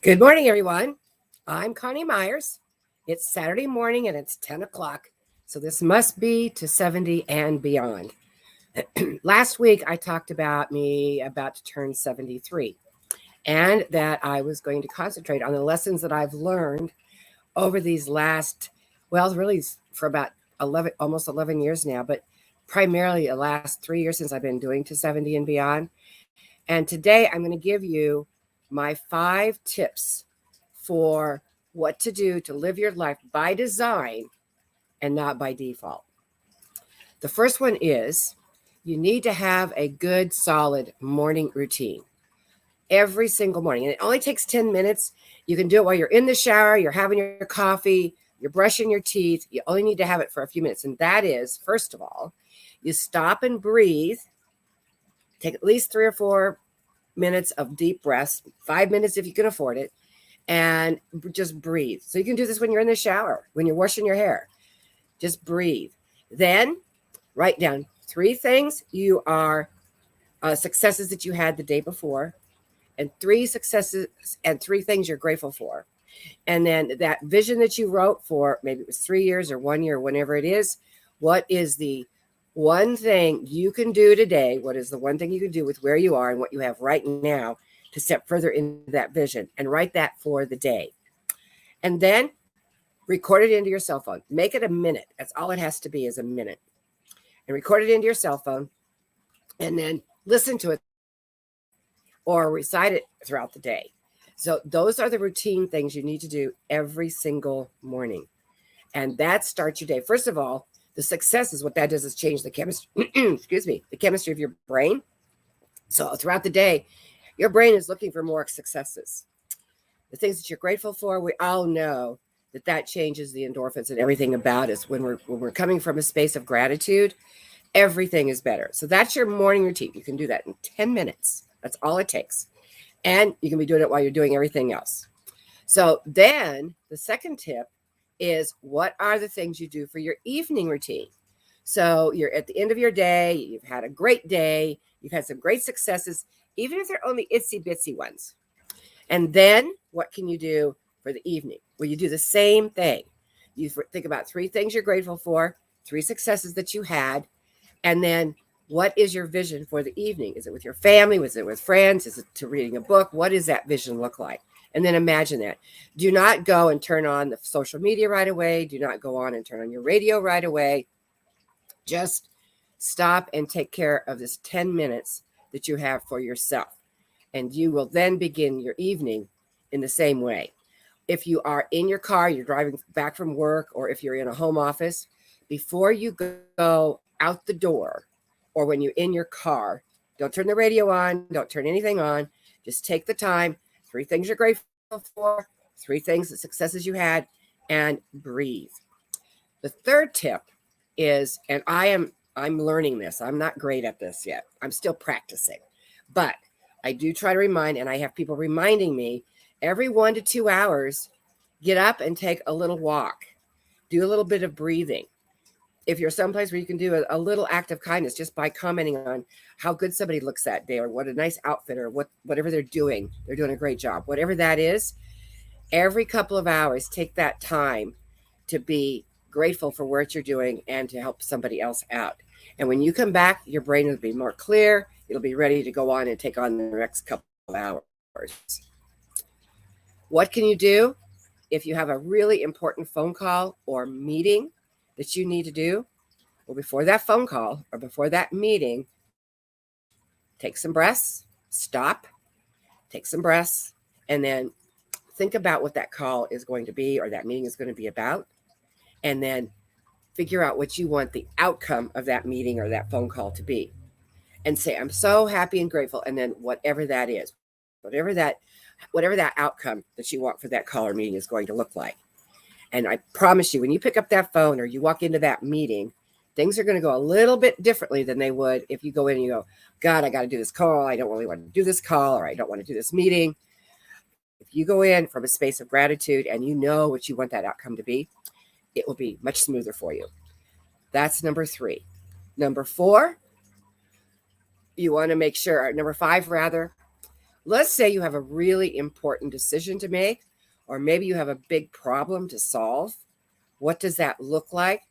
Good morning, everyone. I'm Connie Myers. It's Saturday morning and it's 10 o'clock. So this must be to 70 and beyond. Last week, I talked about me about to turn 73 and that I was going to concentrate on the lessons that I've learned over these last, well, really for about 11, almost 11 years now, but primarily the last 3 years since I've been doing to 70 and beyond. And today I'm going to give you my 5 tips for what to do to live your life by design and not by default. The first one is you need to have a good, solid morning routine every single morning. And it only takes 10 minutes. You can do it while you're in the shower, you're having your coffee, you're brushing your teeth. You only need to have it for a few minutes. And that is, first of all, you stop and breathe. Take at least 3 or 4 minutes of deep breaths, 5 minutes if you can afford it, and just breathe. So you can do this when you're in the shower, when you're washing your hair. Just breathe. Then write down 3 things you are successes that you had the day before, and 3 successes and 3 things you're grateful for. And then that vision that you wrote for, maybe it was 3 years or 1 year, whenever it is, what is the one thing you can do today? What is the one thing you can do with where you are and what you have right now to step further into that vision, and write that for the day. And then record it into your cell phone. Make it a minute. That's all it has to be, is a minute. And record it into your cell phone and then listen to it or recite it throughout the day. So those are the routine things you need to do every single morning. And that starts your day. First of all, the success is what that does is change the chemistry, the chemistry of your brain. So throughout the day, your brain is looking for more successes. The things that you're grateful for, we all know that changes the endorphins and everything about us. When we're coming from a space of gratitude, everything is better. So that's your morning routine. You can do that in 10 minutes. That's all it takes. And you can be doing it while you're doing everything else. So then the second tip is, what are the things you do for your evening routine? So you're at the end of your day, you've had a great day, you've had some great successes, even if they're only itsy bitsy ones. And then what can you do for the evening? Well, you do the same thing. You think about 3 things you're grateful for, 3 successes that you had, and then what is your vision for the evening? Is it with your family? Is it with friends? Is it to reading a book? What does that vision look like? And then imagine that. Do not go and turn on the social media right away. Do not go on and turn on your radio right away. Just stop and take care of this 10 minutes that you have for yourself. And you will then begin your evening in the same way. If you are in your car, you're driving back from work, or if you're in a home office, before you go out the door, or when you're in your car, don't turn the radio on, don't turn anything on. Just take the time, 3 things you're grateful for, 3 things, the successes you had, and breathe. The third tip is, and I'm learning this. I'm not great at this yet. I'm still practicing, but I do try to remind, and I have people reminding me every 1 to 2 hours, get up and take a little walk, do a little bit of breathing. If you're someplace where you can do a little act of kindness just by commenting on how good somebody looks that day, or what a nice outfit, or whatever they're doing a great job, whatever that is, every couple of hours, take that time to be grateful for what you're doing and to help somebody else out. And when you come back, your brain will be more clear. It'll be ready to go on and take on the next couple of hours. What can you do if you have a really important phone call or meeting that you need to do? Well, before that phone call or before that meeting, take some breaths, stop, take some breaths, and then think about what that call is going to be, or that meeting is going to be about. And then figure out what you want the outcome of that meeting or that phone call to be. And say, I'm so happy and grateful. And then whatever that is, whatever that outcome that you want for that call or meeting is going to look like. And I promise you, when you pick up that phone or you walk into that meeting, things are going to go a little bit differently than they would if you go in and you go, God, I got to do this call. I don't really want to do this call, or I don't want to do this meeting. If you go in from a space of gratitude and you know what you want that outcome to be, it will be much smoother for you. That's number 3. Number 4, you want to make sure, or number 5 rather, let's say you have a really important decision to make, or maybe you have a big problem to solve. What does that look like?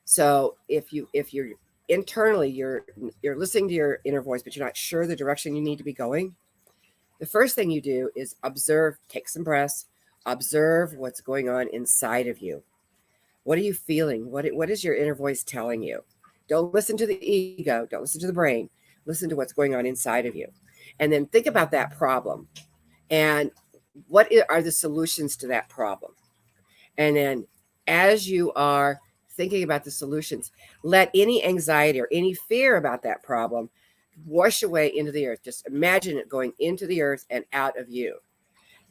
So if you're internally you're listening to your inner voice, but you're not sure the direction you need to be going, the first thing you do is observe, take some breaths, observe what's going on inside of you. What are you feeling? What is your inner voice telling you? Don't listen to the ego, don't listen to the brain. Listen to what's going on inside of you. And then think about that problem. And what are the solutions to that problem? And then as you are thinking about the solutions, let any anxiety or any fear about that problem wash away into the earth. Just imagine it going into the earth and out of you.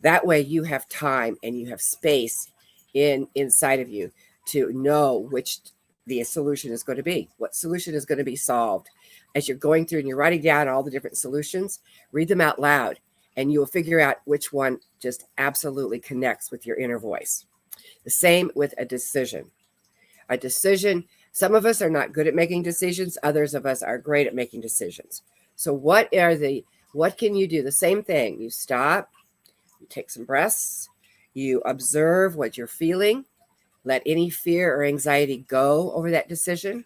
That way you have time and you have space inside of you to know which the solution is going to be, what solution is going to be solved. As you're going through and you're writing down all the different solutions, read them out loud, and you will figure out which one just absolutely connects with your inner voice. The same with a decision. A decision, some of us are not good at making decisions, others of us are great at making decisions. So what can you do? The same thing. You stop, you take some breaths, you observe what you're feeling, let any fear or anxiety go over that decision,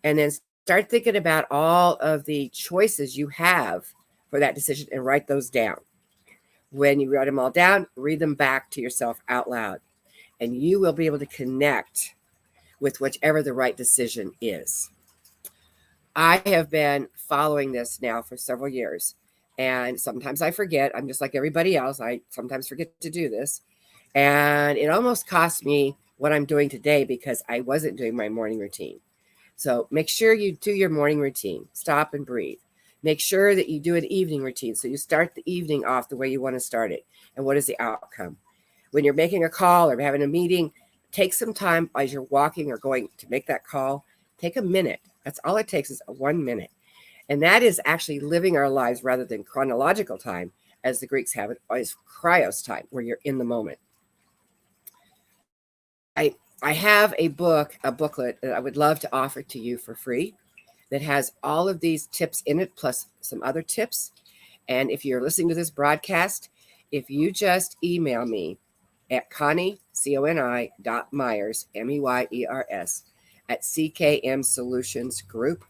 and then start thinking about all of the choices you have for that decision and write those down. When you write them all down, read them back to yourself out loud, and you will be able to connect with whichever the right decision is. I have been following this now for several years, and sometimes I forget. I'm just like everybody else. I sometimes forget to do this, and it almost cost me what I'm doing today because I wasn't doing my morning routine. So make sure you do your morning routine. Stop and breathe. Make sure that you do an evening routine. So you start the evening off the way you want to start it. And what is the outcome? When you're making a call or having a meeting, take some time as you're walking or going to make that call. Take a minute. That's all it takes is 1 minute. And that is actually living our lives rather than chronological time, as the Greeks have it, is Kairos time, where you're in the moment. I have a booklet that I would love to offer to you for free that has all of these tips in it, plus some other tips. And if you're listening to this broadcast, if you just email me at Connie, CONI.Myers, MEYERS, at CKM Solutions Group,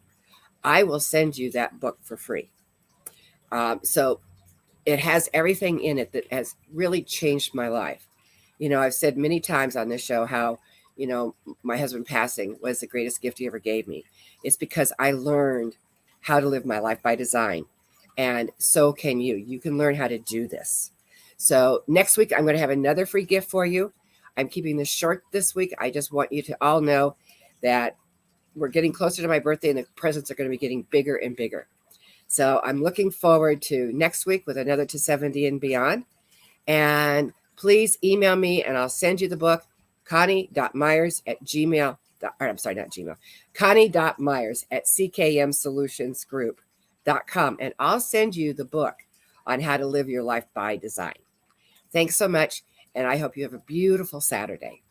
I will send you that book for free. So it has everything in it that has really changed my life. You know, I've said many times on this show how, you know, my husband passing was the greatest gift he ever gave me. It's because I learned how to live my life by design. And so can you. You can learn how to do this. So next week, I'm going to have another free gift for you. I'm keeping this short this week. I just want you to all know that we're getting closer to my birthday and the presents are going to be getting bigger and bigger. So I'm looking forward to next week with another To 70 and Beyond. And please email me and I'll send you the book, Connie.Myers at Gmail. Or I'm sorry, not Gmail. Connie.Myers at CKMSolutionsGroup.com. And I'll send you the book on how to live your life by design. Thanks so much. And I hope you have a beautiful Saturday.